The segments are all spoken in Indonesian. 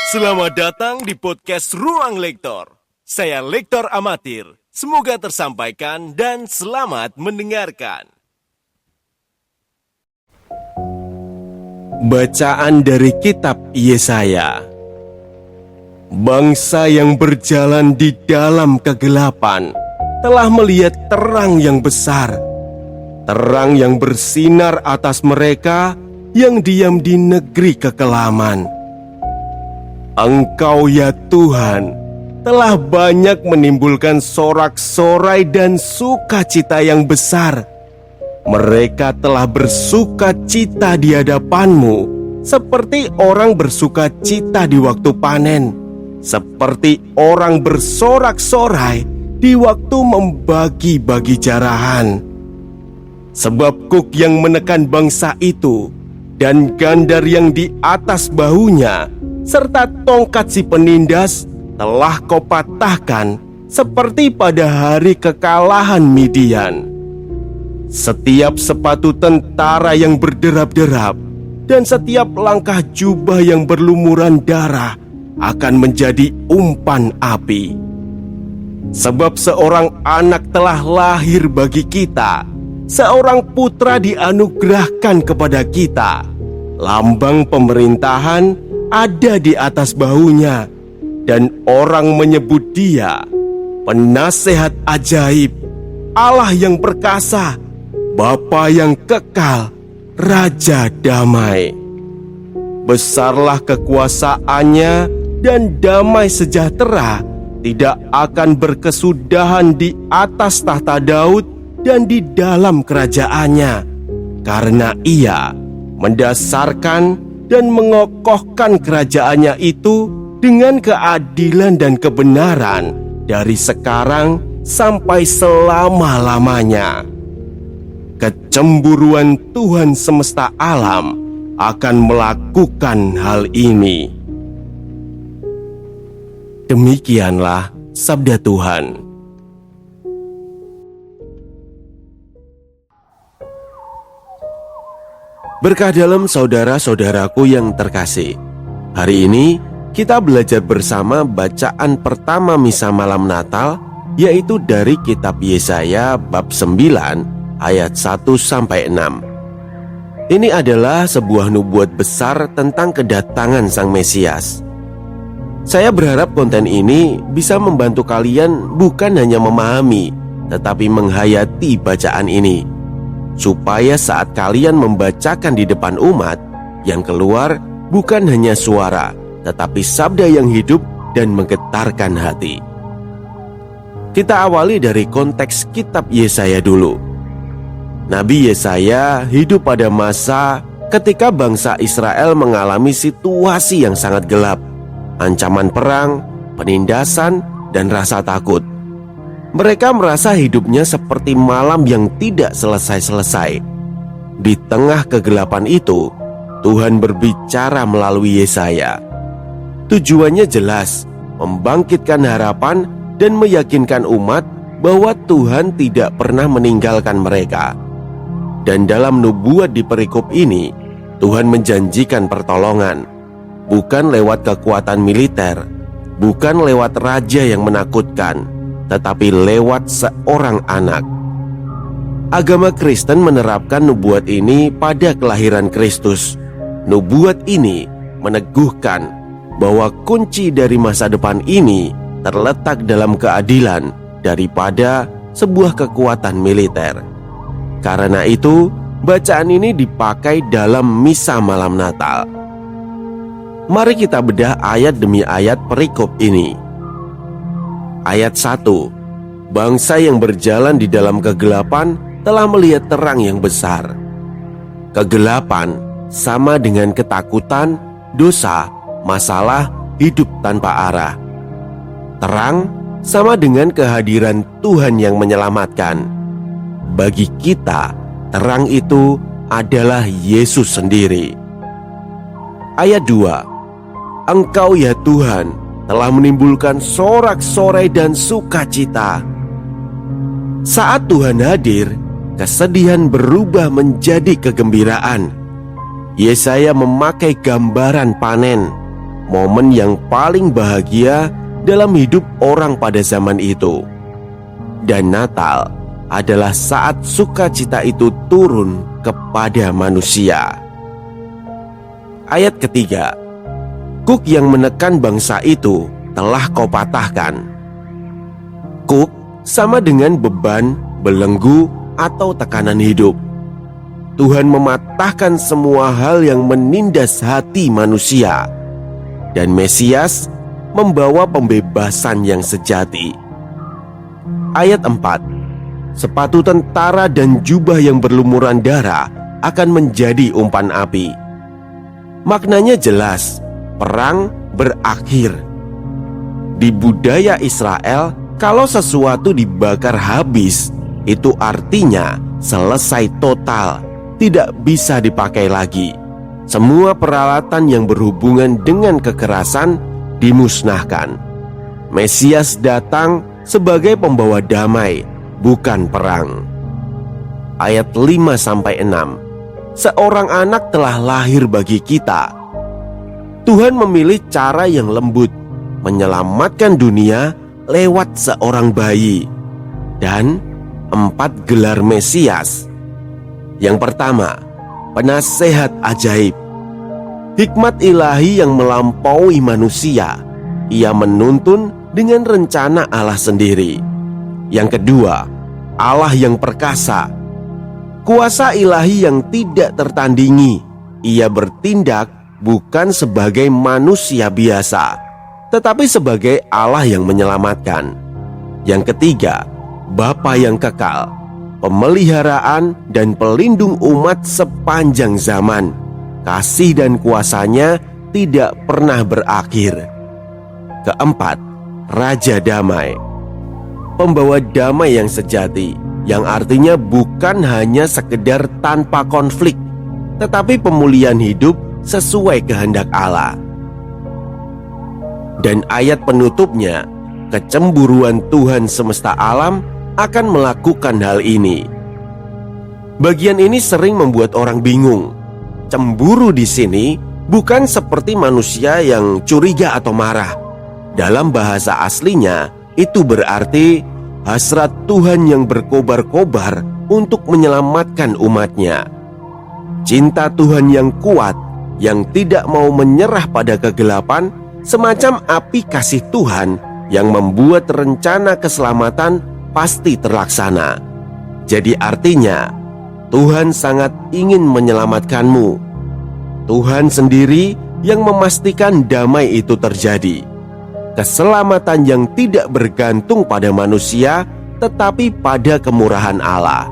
Selamat datang di podcast Ruang Lektor. Saya Lektor Amatir. Semoga tersampaikan dan selamat mendengarkan. Bacaan dari kitab Yesaya. Bangsa yang berjalan di dalam kegelapan telah melihat terang yang besar. Terang yang bersinar atas mereka yang diam di negeri kekelaman. Engkau ya Tuhan telah banyak menimbulkan sorak-sorai dan sukacita yang besar. Mereka telah bersukacita di hadapan-Mu seperti orang bersukacita di waktu panen, seperti orang bersorak-sorai di waktu membagi-bagi jarahan. Sebab kuk yang menekan bangsa itu dan gandar yang di atas bahunya serta tongkat si penindas telah Kau patahkan seperti pada hari kekalahan Midian. Setiap sepatu tentara yang berderap-derap dan setiap langkah jubah yang berlumuran darah akan menjadi umpan api. Sebab seorang anak telah lahir bagi kita, seorang putra dianugerahkan kepada kita. Lambang pemerintahan ada di atas bahunya, dan orang menyebut Dia Penasehat Ajaib, Allah yang perkasa, Bapa yang kekal, Raja Damai. Besarlah kekuasaannya dan damai sejahtera tidak akan berkesudahan di atas tahta Daud dan di dalam kerajaannya, karena Ia mendasarkan dan mengokohkan kerajaannya itu dengan keadilan dan kebenaran dari sekarang sampai selama-lamanya. Kecemburuan Tuhan semesta alam akan melakukan hal ini. Demikianlah sabda Tuhan. Berkah dalam saudara-saudaraku yang terkasih. Hari ini kita belajar bersama bacaan pertama misa malam Natal, yaitu dari kitab Yesaya bab 9 ayat 1-6. Ini adalah sebuah nubuat besar tentang kedatangan Sang Mesias. Saya berharap konten ini bisa membantu kalian bukan hanya memahami, tetapi menghayati bacaan ini, supaya saat kalian membacakan di depan umat, yang keluar bukan hanya suara, tetapi sabda yang hidup dan menggetarkan hati. Kita awali dari konteks kitab Yesaya dulu. Nabi Yesaya hidup pada masa ketika bangsa Israel mengalami situasi yang sangat gelap, ancaman perang, penindasan, dan rasa takut. Mereka merasa hidupnya seperti malam yang tidak selesai-selesai. Di tengah kegelapan itu, Tuhan berbicara melalui Yesaya. Tujuannya jelas, membangkitkan harapan dan meyakinkan umat bahwa Tuhan tidak pernah meninggalkan mereka. Dan dalam nubuat di perikop ini, Tuhan menjanjikan pertolongan, bukan lewat kekuatan militer, bukan lewat raja yang menakutkan, tetapi lewat seorang anak. Agama Kristen menerapkan nubuat ini pada kelahiran Kristus. Nubuat ini meneguhkan bahwa kunci dari masa depan ini terletak dalam keadilan daripada sebuah kekuatan militer. Karena itu, bacaan ini dipakai dalam misa malam Natal. Mari kita bedah ayat demi ayat perikop ini. Ayat 1. Bangsa yang berjalan di dalam kegelapan telah melihat terang yang besar. Kegelapan sama dengan ketakutan, dosa, masalah, hidup tanpa arah. Terang sama dengan kehadiran Tuhan yang menyelamatkan. Bagi kita, terang itu adalah Yesus sendiri. Ayat 2. Engkau ya Tuhan telah menimbulkan sorak-sorai dan sukacita. Saat Tuhan hadir, kesedihan berubah menjadi kegembiraan. Yesaya memakai gambaran panen, momen yang paling bahagia dalam hidup orang pada zaman itu. Dan Natal adalah saat sukacita itu turun kepada manusia. Ayat ketiga, kuk yang menekan bangsa itu telah kau patahkan. Kuk sama dengan beban, belenggu, atau tekanan hidup. Tuhan mematahkan semua hal yang menindas hati manusia, dan Mesias membawa pembebasan yang sejati. Ayat 4, sepatu tentara dan jubah yang berlumuran darah akan menjadi umpan api. Maknanya jelas, perang berakhir. Di budaya Israel, kalau sesuatu dibakar habis, itu artinya selesai total, tidak bisa dipakai lagi. Semua peralatan yang berhubungan dengan kekerasan dimusnahkan. Mesias datang sebagai pembawa damai, bukan perang. Ayat 5-6, seorang anak telah lahir bagi kita. Tuhan memilih cara yang lembut, menyelamatkan dunia lewat seorang bayi. Dan 4 gelar Mesias. Yang pertama, penasehat ajaib. Hikmat ilahi yang melampaui manusia. Ia menuntun dengan rencana Allah sendiri. Yang kedua, Allah yang perkasa. Kuasa ilahi yang tidak tertandingi. Ia bertindak bukan sebagai manusia biasa, tetapi sebagai Allah yang menyelamatkan. Yang ketiga, Bapa yang kekal, pemeliharaan dan pelindung umat sepanjang zaman. Kasih dan kuasanya tidak pernah berakhir. Keempat, Raja Damai, pembawa damai yang sejati, yang artinya bukan hanya sekedar tanpa konflik, tetapi pemulihan hidup sesuai kehendak Allah. Dan ayat penutupnya, kecemburuan Tuhan semesta alam akan melakukan hal ini. Bagian ini sering membuat orang bingung. Cemburu di sini bukan seperti manusia yang curiga atau marah. Dalam bahasa aslinya, itu berarti hasrat Tuhan yang berkobar-kobar untuk menyelamatkan umatnya. Cinta Tuhan yang kuat, yang tidak mau menyerah pada kegelapan, semacam api kasih Tuhan yang membuat rencana keselamatan pasti terlaksana. Jadi artinya, Tuhan sangat ingin menyelamatkanmu. Tuhan sendiri yang memastikan damai itu terjadi. Keselamatan yang tidak bergantung pada manusia, tetapi pada kemurahan Allah.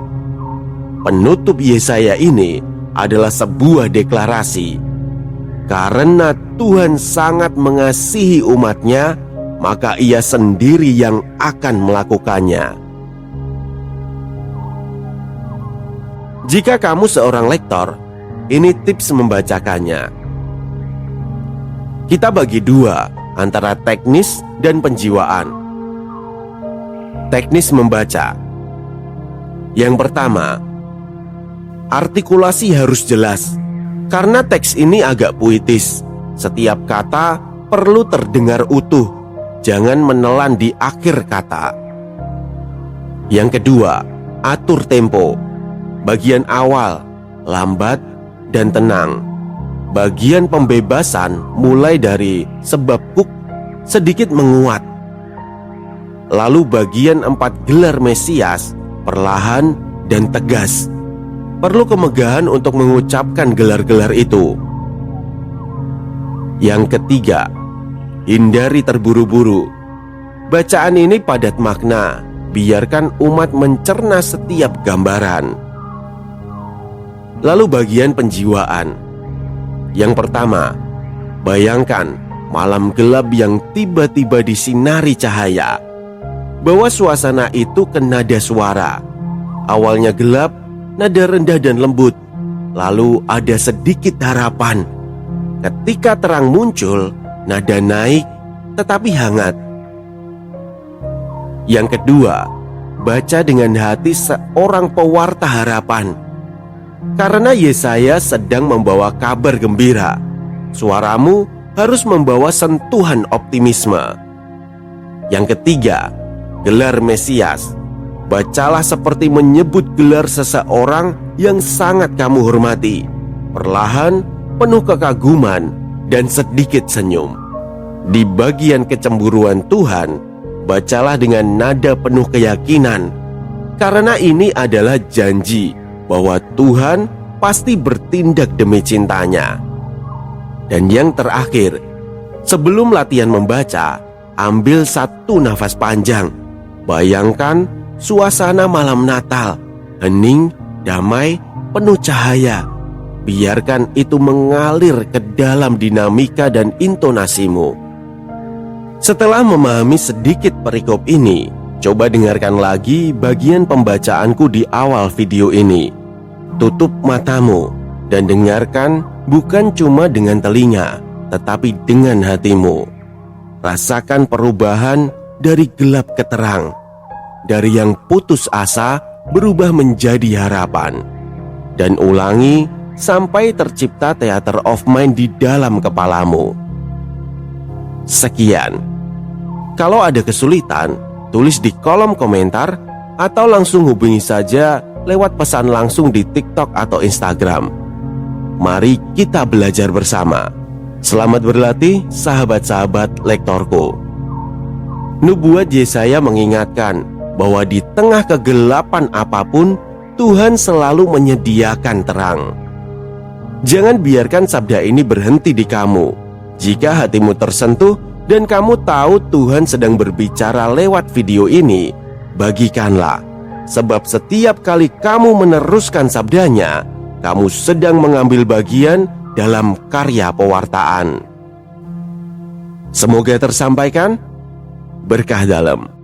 Penutup Yesaya ini adalah sebuah deklarasi. Karena Tuhan sangat mengasihi umatnya, maka Ia sendiri yang akan melakukannya. Jika kamu seorang lektor, ini tips membacakannya. Kita bagi dua antara teknis dan penjiwaan. Teknis membaca. Yang pertama, artikulasi harus jelas. Karena teks ini agak puitis, setiap kata perlu terdengar utuh. Jangan menelan di akhir kata. Yang kedua, atur tempo. Bagian awal, lambat dan tenang. Bagian pembebasan mulai dari sebab kuk sedikit menguat. Lalu bagian 4 gelar Mesias perlahan dan tegas. Perlu kemegahan untuk mengucapkan gelar-gelar itu. Yang ketiga, hindari terburu-buru. Bacaan ini padat makna. Biarkan umat mencerna setiap gambaran. Lalu bagian penjiwaan. Yang pertama, bayangkan malam gelap yang tiba-tiba disinari cahaya. Bawa suasana itu ke nada suara. Awalnya gelap, nada rendah dan lembut. Lalu ada sedikit harapan. Ketika terang muncul, nada naik tetapi hangat. Yang kedua, baca dengan hati seorang pewarta harapan. Karena Yesaya sedang membawa kabar gembira. Suaramu harus membawa sentuhan optimisme. Yang ketiga, gelar Mesias. Bacalah seperti menyebut gelar seseorang yang sangat kamu hormati, perlahan, penuh kekaguman, dan sedikit senyum. Di bagian kecemburuan Tuhan, bacalah dengan nada penuh keyakinan, karena ini adalah janji bahwa Tuhan pasti bertindak demi cintanya. Dan yang terakhir, sebelum latihan membaca, ambil satu nafas panjang. Bayangkan suasana malam Natal, hening, damai, penuh cahaya. Biarkan itu mengalir ke dalam dinamika dan intonasimu. Setelah memahami sedikit perikop ini, coba dengarkan lagi bagian pembacaanku di awal video ini. Tutup matamu dan dengarkan bukan cuma dengan telinga, tetapi dengan hatimu. Rasakan perubahan dari gelap ke terang, dari yang putus asa berubah menjadi harapan. Dan ulangi sampai tercipta theater of mind di dalam kepalamu. Sekian. Kalau ada kesulitan, tulis di kolom komentar atau langsung hubungi saja lewat pesan langsung di TikTok atau Instagram. Mari kita belajar bersama. Selamat berlatih, sahabat-sahabat lektorku. Nubuat Yesaya mengingatkan bahwa di tengah kegelapan apapun, Tuhan selalu menyediakan terang. Jangan biarkan sabda ini berhenti di kamu. Jika hatimu tersentuh dan kamu tahu Tuhan sedang berbicara lewat video ini, bagikanlah. Sebab setiap kali kamu meneruskan sabdanya, kamu sedang mengambil bagian dalam karya pewartaan. Semoga tersampaikan berkah dalam.